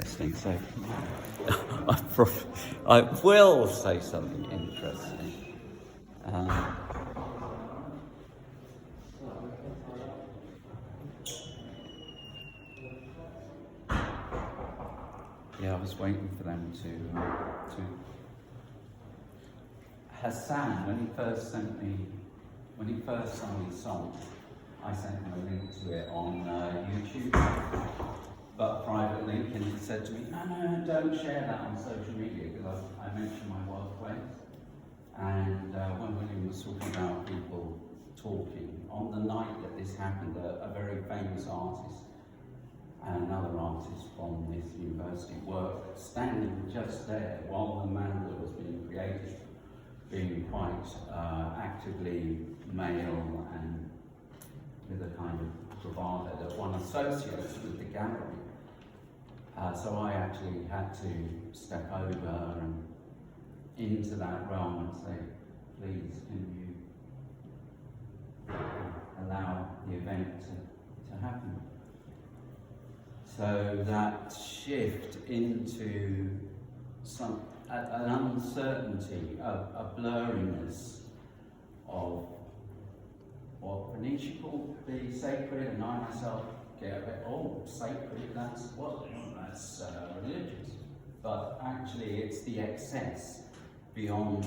Interesting, so I will say something interesting. Yeah, I was waiting for them to Hassan, when he first sang his song, I sent him a link to it on YouTube, but private link, and he said to me, no, don't share that on social media, because I mentioned my workplace. And when William was talking about people talking, on the night that this happened, a very famous artist and another artist from this university were standing just there while the mandala was being created, being quite actively male and with a kind of bravado that one associates with the gallery. So I actually had to step over and into that realm and say, please, can you allow the event to happen? So that shift into an uncertainty, a blurriness of what Venetia called the sacred, and I myself get a bit, sacred, that's religious. But actually it's the excess beyond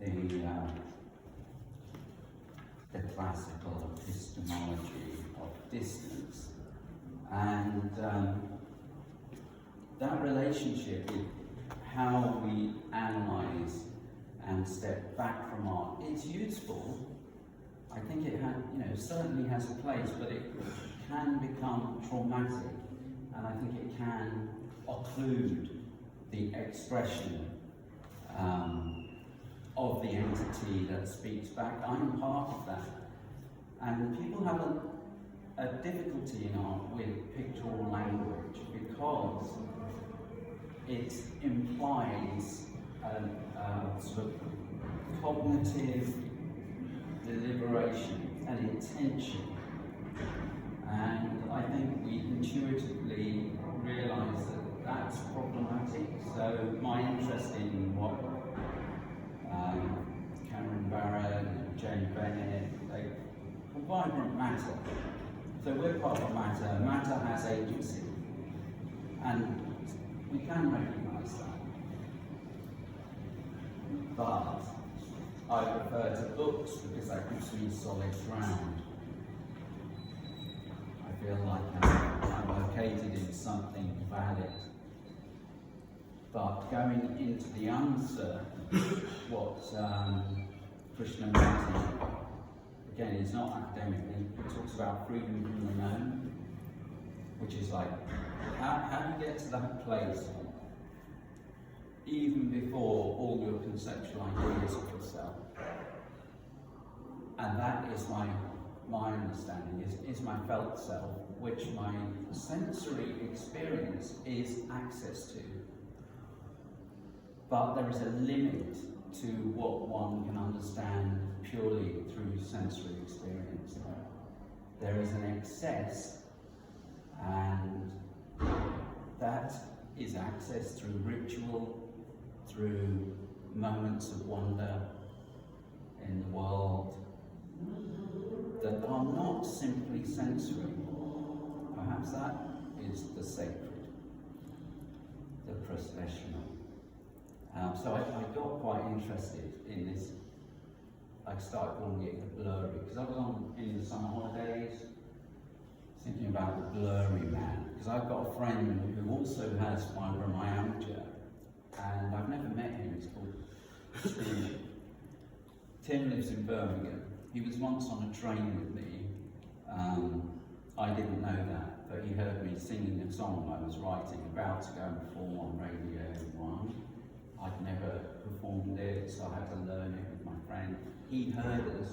the classical epistemology of distance. And that relationship with how we analyse and step back from art, it's useful. I think it certainly has a place, but it can become traumatic, and I think it can occlude the expression of the entity that speaks back. I'm part of that, and people have a difficulty in art with pictorial language because it implies a sort of cognitive deliberation and intention, and I think we intuitively realise that that's problematic. So my interest in what Cameron Barrett and Jane Bennett, vibrant matter. So we're part of matter. Matter has agency, and we can recognise that. But I refer to books because that gives me solid ground. I feel like I'm located in something valid. But going into the uncertain, what Krishnamurti, again, it's not academic, he talks about freedom from the known, which is like, how do you get to that place even before all your conceptual ideas of yourself? And that is my understanding, is my felt self, which my sensory experience is access to. But there is a limit to what one can understand purely through sensory experience. There is an excess, and that is access through ritual, through moments of wonder in the world that are not simply sensory. Perhaps that is the sacred, the processional. So I got quite interested in this. I started calling it the blurry, because I was in the summer holidays thinking about the Blurryman, because I've got a friend who also has fibromyalgia, and I've never met him. He's called Tim. Tim lives in Birmingham. He was once on a train with me. I didn't know that, but he heard me singing a song I was writing, about to go and perform on Radio 1. I'd never performed it, so I had to learn it with my friend. He heard us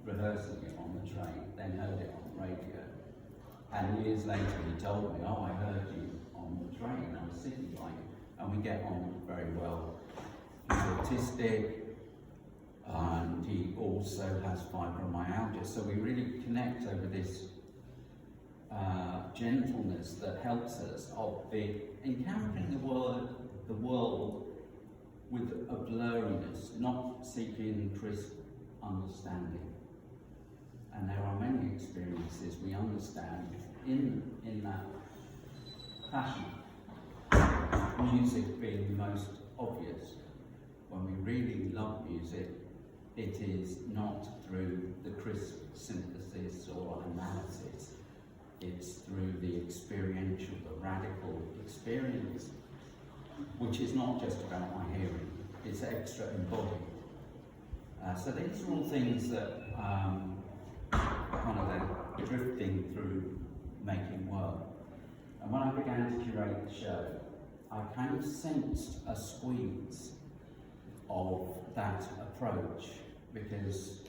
rehearsing it on the train, then heard it on the radio. And years later he told me, I heard you on the train. I was sitting like, and we get on very well. He's autistic, and he also has fibromyalgia, so we really connect over this gentleness that helps us of encountering the world with a blurriness, not seeking crisp understanding. And there are many experiences we understand in that fashion. Music being most obvious. When we really love music, it is not through the crisp synthesis or analysis. It's through the experiential, the radical experience, which is not just about my hearing, it's extra embodied. So these are all things that kind of then drifting through making work. And when I began to curate the show, I kind of sensed a squeeze of that approach, because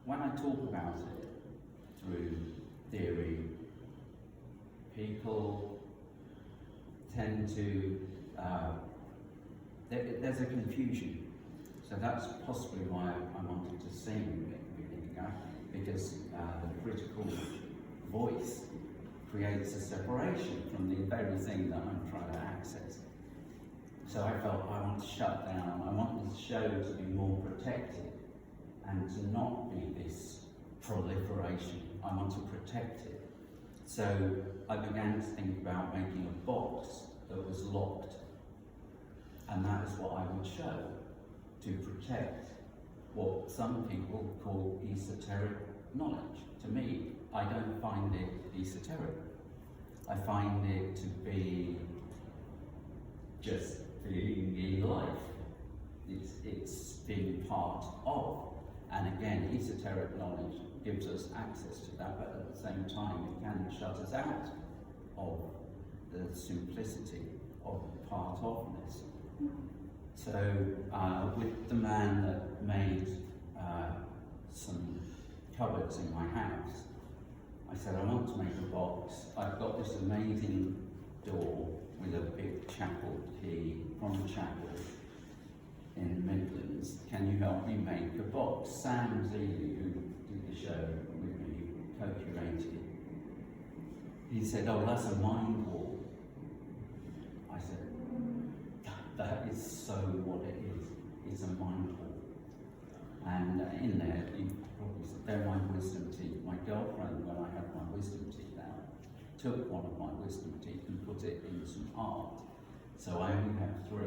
when I talk about it through theory, people tend to, there's a confusion. So that's possibly why I wanted to sing at the beginning, because the critical voice creates a separation from the very thing that I'm trying to access. So I felt I want to shut down, I want the show to be more protected and to not be this proliferation. I want to protect it. So I began to think about making a box that was locked, and that is what I would show, to protect what some people call esoteric knowledge. To me, I don't find it esoteric. I find it to be just being in life. It's being part of. And again, esoteric knowledge gives us access to that, but at the same time, it can shut us out of the simplicity of part ofness. So, with the man that made some cupboards in my house, I said, I want to make a box. I've got this amazing door with a big chapel key from the chapel in the Midlands. Can you help me make a box? Sam Zeeley, who did the show with me, co-curated, he said, oh, that's a mind wall. I said, that is so what it is. It's a mind wall. And in there, you probably said, they're my wisdom teeth. My girlfriend, when I had my wisdom teeth out, took one of my wisdom teeth and put it in some art. So I only have 3,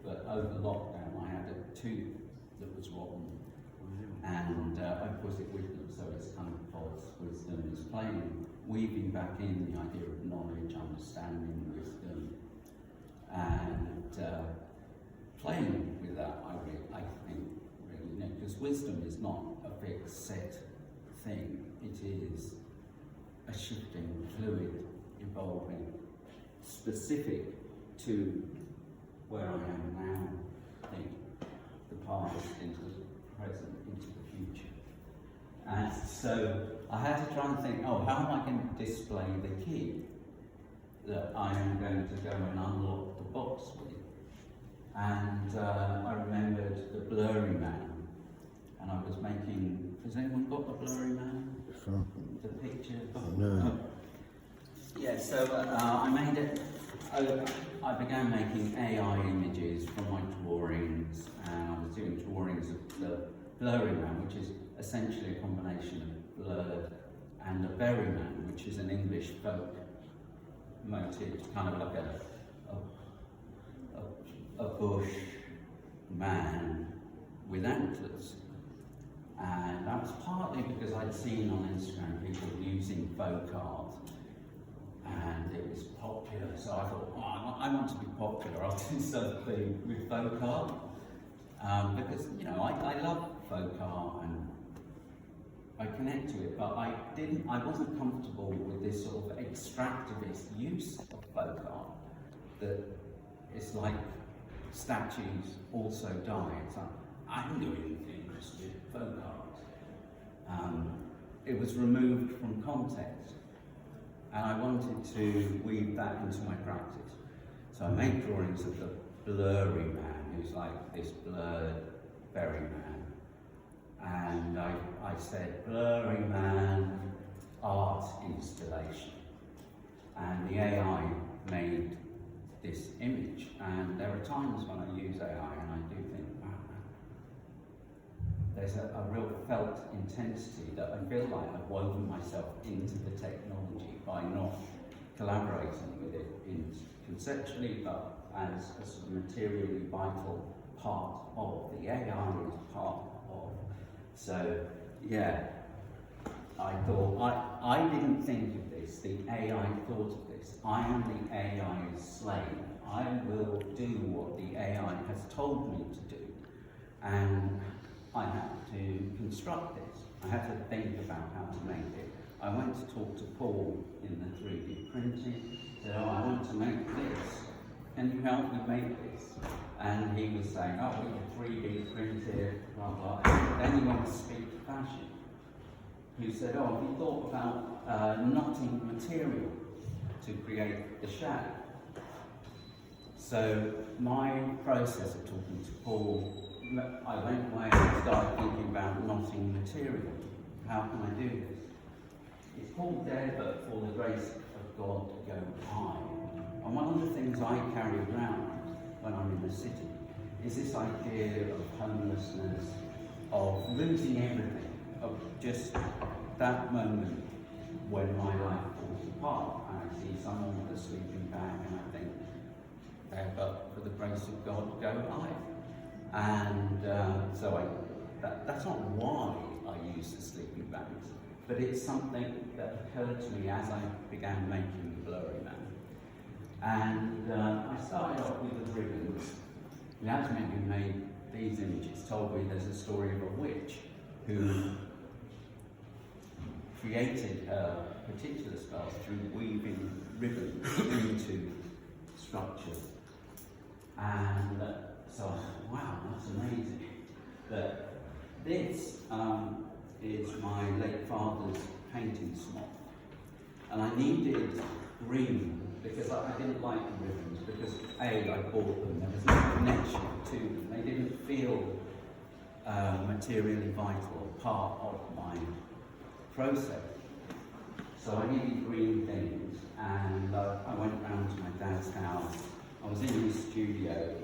but over lockdown I had a tooth that was rotten, and I put it with them, so it's kind of false wisdom. It's playing, weaving back in the idea of knowledge, understanding, wisdom, and playing with that, I think, really, because wisdom is not a fixed set thing. It is a shifting, fluid, evolving, specific to where I am now, I think, the past into the present, into the future. And so I had to try and think, oh, how am I going to display the key that I am going to go and unlock the box with? And I remembered the Blurryman, and I was making, has anyone got the Blurryman? The picture? Oh, no. Yeah, so I made it. I began making AI images from my drawings, and I was doing drawings of the Blurryman, which is essentially a combination of blurred and a berryman, which is an English folk motif, kind of like a bush man with antlers. And that was partly because I'd seen on Instagram people using folk art, and it was popular, so I thought, oh, I want to be popular, I'll do something with folk art. Because, you know, I love folk art and I connect to it, but I wasn't comfortable with this sort of extractivist use of folk art, that it's like statues also die. It's like, I'm doing things with folk art. It was removed from context, and I wanted to weave that into my practice. So I made drawings of the blurry man, who's like this blurred berry man. And I said, blurry man art installation. and the AI made this image. And there are times when I use AI and I do think, wow, there's a real felt intensity that I feel like I've woven myself into the technology by not collaborating with it conceptually, but as a sort of materially vital part of. The AI is part of. So, yeah, I thought, I didn't think of this, the AI thought of this. I am the AI's slave. I will do what the AI has told me to do. And I had to construct this. I had to think about how to make it. I went to talk to Paul in the 3D printing, said, oh, I want to make this. Can you help me make this? And he was saying, oh, we can 3D print it, blah, blah. Then he went to speak to Fashion, who said, oh, have you thought about knotting material to create the shape? So my process of talking to Paul, I went away and started thinking about knotting material. How can I do this? It's called There But For the Grace of God to Go High. And one of the things I carry around when I'm in the city is this idea of homelessness, of losing everything, of just that moment when my life falls apart and I see someone with a sleeping bag and I think, there but for the grace of God go I. And that's not why I use the sleeping bags, but it's something that occurred to me as I began making the Blurryman. And I started off with the ribbons. The Atman who made these images told me there's a story of a witch who created her particular spells through weaving ribbons into structures. And so I thought, wow, that's amazing. But this is my late father's painting smock. And I needed green because I didn't like the ribbons because A, I bought them, there was no connection to them. They didn't feel materially vital, part of my process. So I needed green things, and I went round to my dad's house. I was in his studio,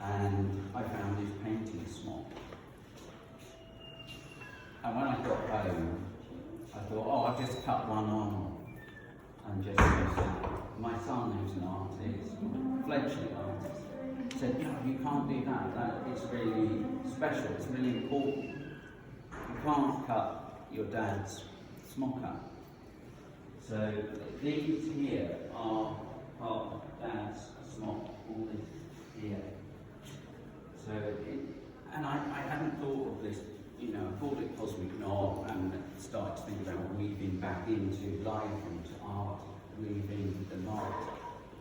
and I found his painting smock. And when I got home, I thought, oh, I'll just cut one arm off and just use that. My son, who's an artist, fledgling artist, said, yeah, you can't do that. It's really special, it's really important. You can't cut your dad's smock up. So these here are part of Dad's smock, all this here. So, and I hadn't thought of this, you know, I called it Cosmic Knob and started to think about weaving back into life, into art, weaving the knot.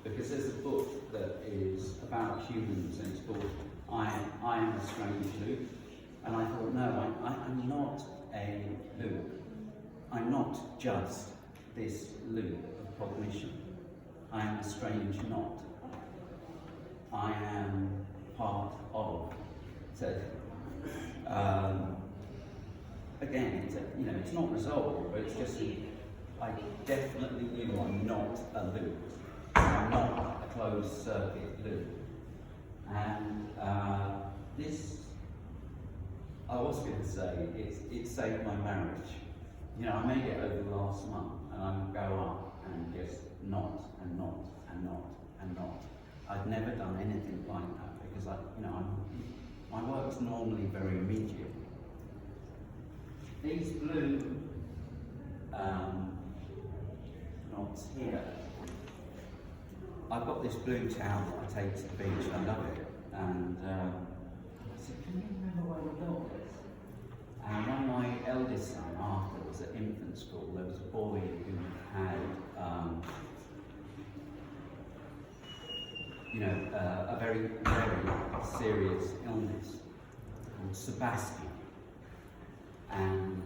Because there's a book that is about humans and it's called I Am a Strange Loop. And I thought, no, I'm not a loop. I'm not just this loop of cognition. I am a strange knot. I am part of. So, again, it's not resolved, but it's just I definitely knew I'm not a loop. I'm not a closed circuit loop. And this, I was going to say, it saved my marriage. You know, I made it over the last month, and I would go up and just knot and knot and knot and knot. I'd never done anything like that because my work's normally very immediate. These blue knots here, I've got this blue towel that I take to the beach. I love it, and I said, can you remember where we got this? And when my eldest son, Arthur, was at infant school, there was a boy who had, a very, very serious illness called Sebastian. And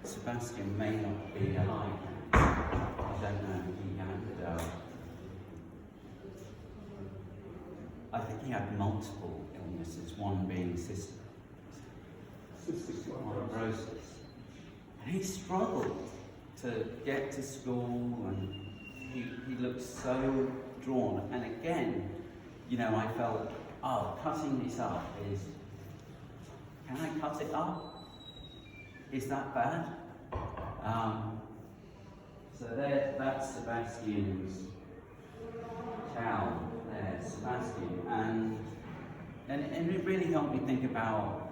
Sebastian may not be alive now. I don't know. He had, I think he had multiple illnesses, one being cystic fibrosis. And he struggled to get to school, and he looked so drawn. And again, you know, I felt, oh, cutting this up is, can I cut it up? Is that bad? So there, that's Sebastian's cow there, Sebastian. And it really helped me think about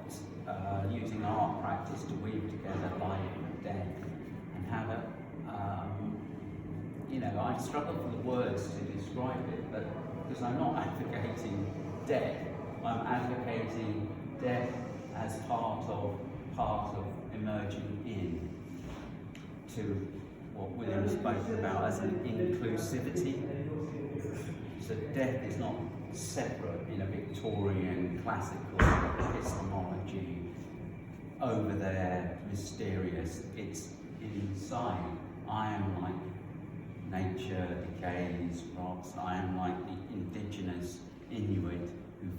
using art practice to weave together life and death, and have a, you know, I struggle for the words to describe it, but because I'm not advocating death, I'm advocating death as part of emerging in to what William spoke about as an inclusivity. So death is not separate in a Victorian classical epistemology, over there, mysterious. It's inside. I am like nature, decays, rots. I am like the indigenous Inuit who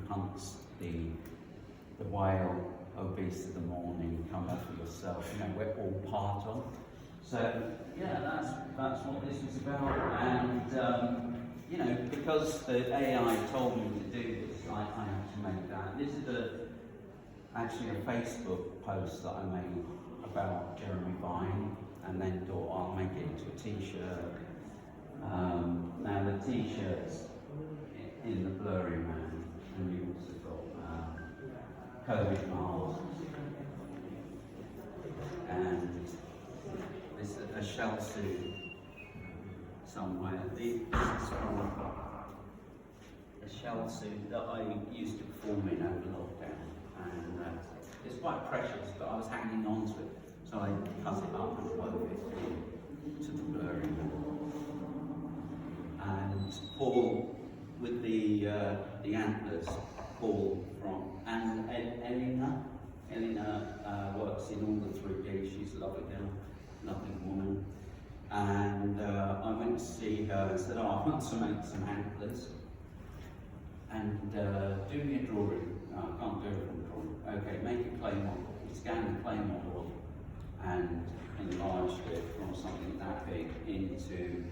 hunts the whale, oh beast of the morning, come up for yourself. You know, we're all part of. So yeah, that's what this was about. And you know, because the AI told me to do this, I had to make that. This is actually a Facebook post that I made about Jeremy Vine, and then thought I'll make it into a t-shirt. Now the t-shirt's in the Blurryman, and you also got COVID masks, and there's a shell suit somewhere. This is from a shell suit that I used to perform in over lockdown, and it's quite precious, but I was hanging on to it, so I cut it up and wove it to the Blurryman. And Paul with the antlers, Paul from, and Elena works in all the 3 gigs. She's a lovely girl, lovely woman. And I went to see her and said, oh, I want to make some antlers. And do me a drawing. No, I can't do it from drawing. Okay, make a clay model. We scanned the clay model and enlarged it from something that big into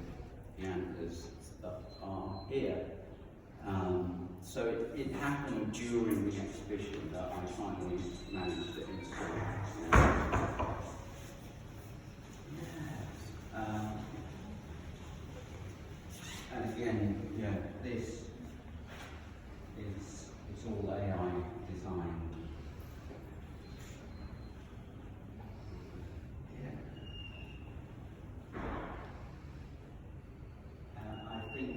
the antlers that are here. So it happened during the exhibition that I finally managed to install. And again, yeah, this is, it's all AI designed. Yeah. I think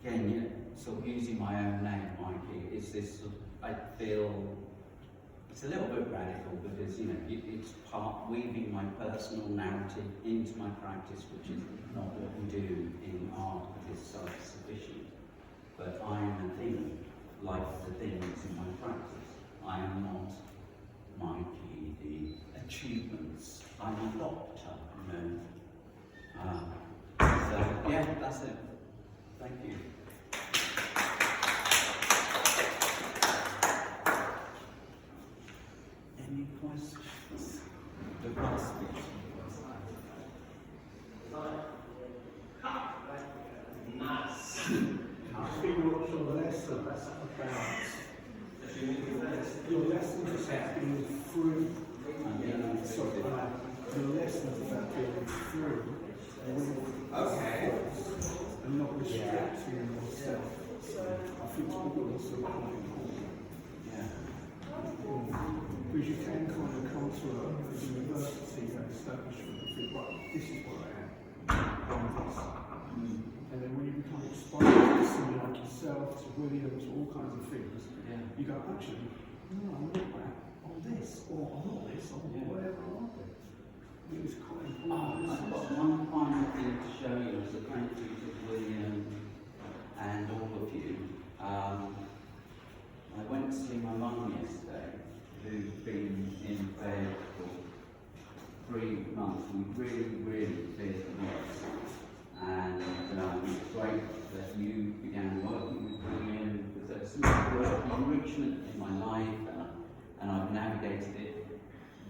again, yeah, sort of using my own name, MyKey, is this sort of, I feel it's a little bit radical because, you know, it's part weaving my personal narrative into my practice, which is not what we do in art, because it's self-sufficient. But I am a thing, like the things in my practice. I am not MyKey, the achievements. I'm a doctor, you know. So, yeah, that's it. Thank you. Any questions? The last speech. Nice. I think what's your lesson about your lessons about being free. Your lessons about being free and not restricting yourself. I think it's also quite important. Because you can kind of come to a university and establishment and think, right, this is what I am, I'm this. And then when you become exposed to someone like yourself, to William, to all kinds of things, you go, actually, no, I'm not that, I'm this, or I'm not this, I'm whatever I want to be. It's quite important. I've got one final thing to show you as a thank you to William and all of you. I went to see my mum yesterday, who'd been in bed for 3 months. We really feared the worst. And it's great that you began working with William, because there's some work enrichment in my life, and I've navigated it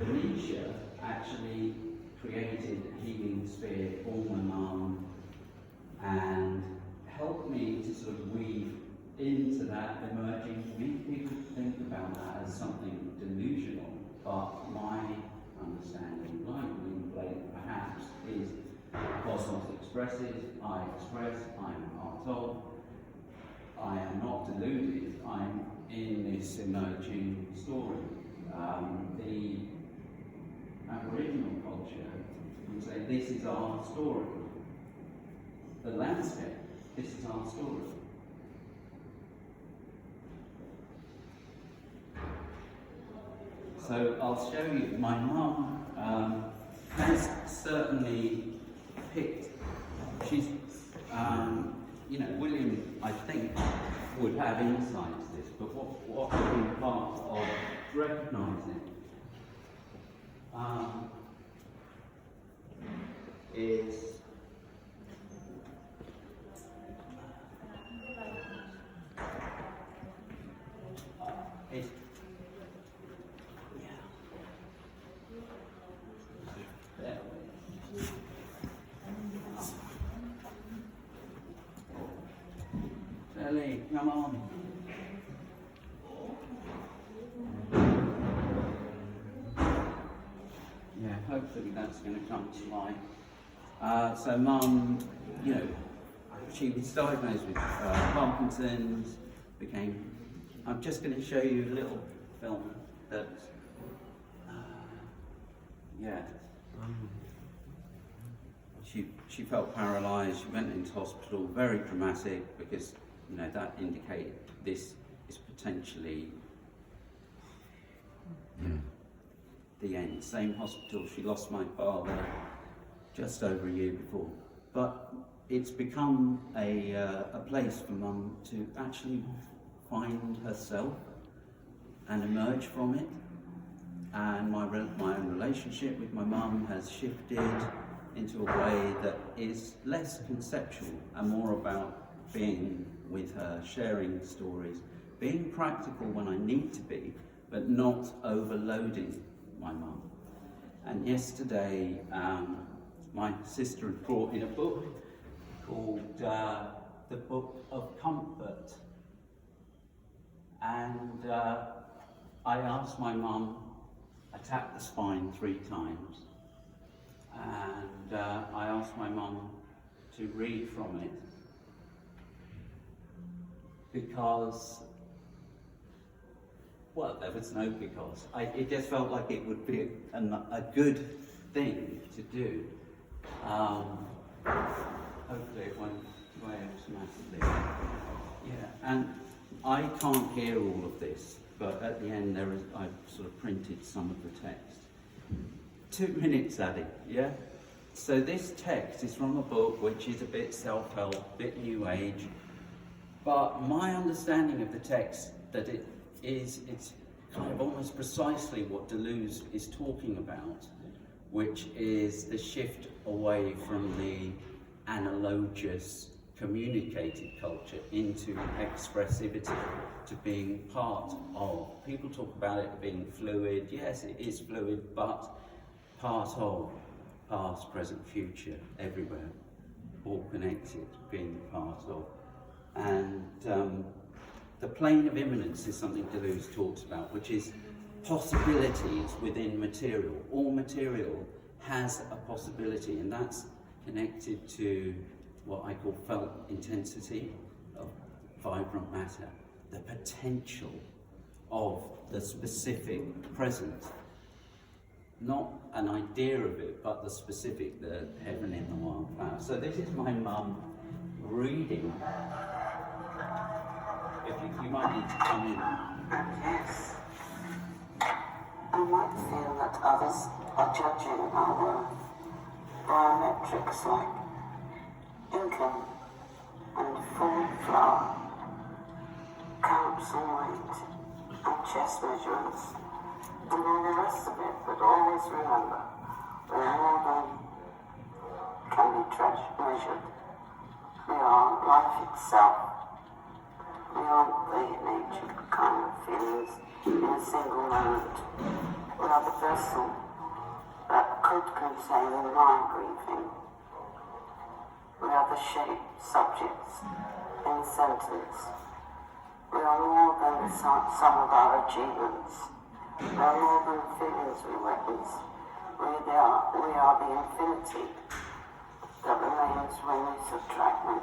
Venetia actually created a healing sphere for my mum and helped me to sort of weave into that emerging for me. People think about that as something delusional, but my understanding, like William Blake perhaps, is cosmos expresses, I express, I am part of, I am not deluded, I'm in this emerging story. The Aboriginal culture would say this is our story. The landscape, this is our story. So I'll show you, my mum has certainly picked, she's, William, I think, would have insight to this, but what would be part of recognising is Ellie, come on. Yeah, hopefully that's going to come to life. So Mum, she was diagnosed with Parkinson's, I'm just going to show you a little film that, She felt paralysed, she went into hospital, very dramatic, because that indicated this is potentially the end. Same hospital, she lost my father just over a year before. But it's become a place for Mum to actually find herself and emerge from it. And my own relationship with my mum has shifted into a way that is less conceptual and more about being with her, sharing stories, being practical when I need to be, but not overloading my mum. And yesterday, my sister had brought in a book called The Book of Comfort. And I asked my mum, I tapped the spine 3 times, and I asked my mum to read from it, because, well, there was no because. It just felt like it would be a good thing to do. Hopefully it won't weigh automatically. Yeah, and I can't hear all of this, but at the end I've sort of printed some of the text. 2 minutes, Addy, yeah? So this text is from a book which is a bit self-help, a bit new age, but my understanding of the text, that it's kind of almost precisely what Deleuze is talking about, which is the shift away from the analogous communicated culture into expressivity, to being part of. People talk about it being fluid. Yes, it is fluid, but part of, past, present, future, everywhere, all connected, being part of. And the plane of immanence is something Deleuze talks about, which is possibilities within material. All material has a possibility, and that's connected to what I call felt intensity of vibrant matter, the potential of the specific present. Not an idea of it, but the specific, the heaven in the wildflower. So this is my mum reading. If you might need to come in. Yes. I might feel that others are judging our work via metrics like income and full flour, counts and weight, and chest measurements, and all the rest of it, but always remember, we're more than can be measured. We are life itself. We aren't the nature kind of feelings in a single moment. We are the vessel that could contain the mind briefing. We are the shape, subjects, in sentence. We are more than the sum of our achievements. We are more than the feelings we witness. We are the infinity that remains when we subtract them.